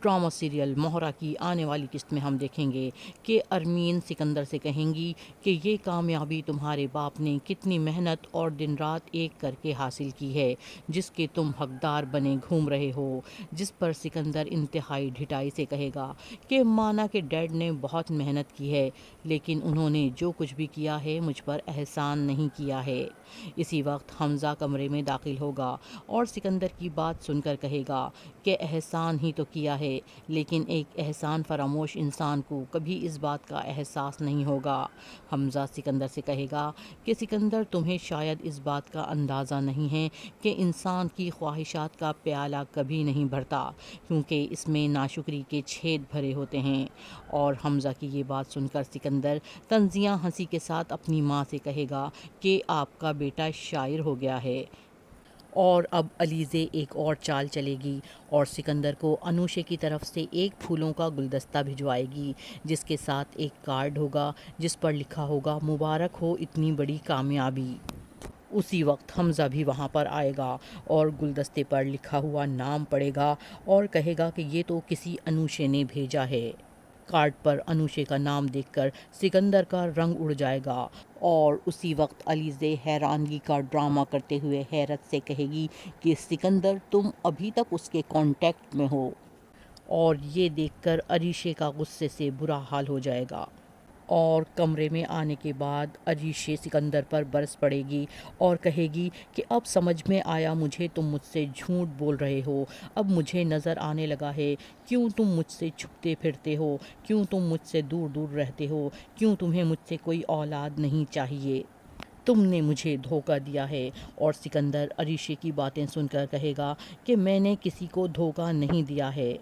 Drama serial मोहरा की आने वाली किस्त में हम देखेंगे कि अरमीन सिकंदर से कहेंगी कि ये कामयाबी तुम्हारे बाप ने कितनी मेहनत और दिन रात एक करके हासिल की है, जिसके तुम हकदार बने घूम रहे हो। जिस पर सिकंदर इंतहाई ढिठाई से कहेगा कि माना कि डैड ने बहुत मेहनत की है, लेकिन उन्होंने जो कुछ भी किया है मुझ पर एहसान नहीं किया है। इसी वक्त हमज़ा कमरे में दाखिल होगा और सिकंदर की बात सुनकर कहेगा कि एहसान ही तो किया है, लेकिन एक एहसान फरामोश इंसान को कभी इस बात का एहसास नहीं होगा। हमज़ा सिकंदर से कहेगा कि सिकंदर, तुम्हें शायद इस बात का अंदाज़ा नहीं है कि इंसान की ख्वाहिशात का प्याला कभी नहीं भरता, क्योंकि इसमें नाशुक्री के छेद भरे होते हैं। और हमज़ा की ये बात सुनकर सिकंदर तंजिया हंसी के साथ अपनी माँ से कहेगा कि आपका बेटा शायर हो गया है। और अब अलीज़े एक और चाल चलेगी और सिकंदर को अनुशे की तरफ से एक फूलों का गुलदस्ता भिजवाएगी, जिसके साथ एक कार्ड होगा जिस पर लिखा होगा मुबारक हो इतनी बड़ी कामयाबी। उसी वक्त हमज़ा भी वहाँ पर आएगा और गुलदस्ते पर लिखा हुआ नाम पढ़ेगा और कहेगा कि ये तो किसी अनुशे ने भेजा है। कार्ड पर अनुशे का नाम देखकर सिकंदर का रंग उड़ जाएगा और उसी वक्त अलीज़े हैरानगी का ड्रामा करते हुए हैरत से कहेगी कि सिकंदर, तुम अभी तक उसके कांटेक्ट में हो। और ये देखकर अरीशे का गुस्से से बुरा हाल हो जाएगा और कमरे में आने के बाद अरीशे सिकंदर पर बरस पड़ेगी और कहेगी कि अब समझ में आया मुझे, तुम मुझसे झूठ बोल रहे हो। अब मुझे नज़र आने लगा है क्यों तुम मुझसे छुपते फिरते हो, क्यों तुम मुझसे दूर दूर रहते हो, क्यों तुम्हें मुझसे कोई औलाद नहीं चाहिए। तुमने मुझे धोखा दिया है। और सिकंदर अरीशे की बातें सुनकर कहेगा कि मैंने किसी को धोखा नहीं दिया है।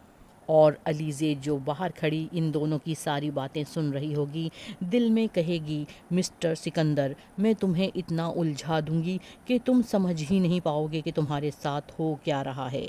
और अलीज़े जो बाहर खड़ी इन दोनों की सारी बातें सुन रही होगी, दिल में कहेगी, मिस्टर सिकंदर, मैं तुम्हें इतना उलझा दूंगी कि तुम समझ ही नहीं पाओगे कि तुम्हारे साथ हो क्या रहा है।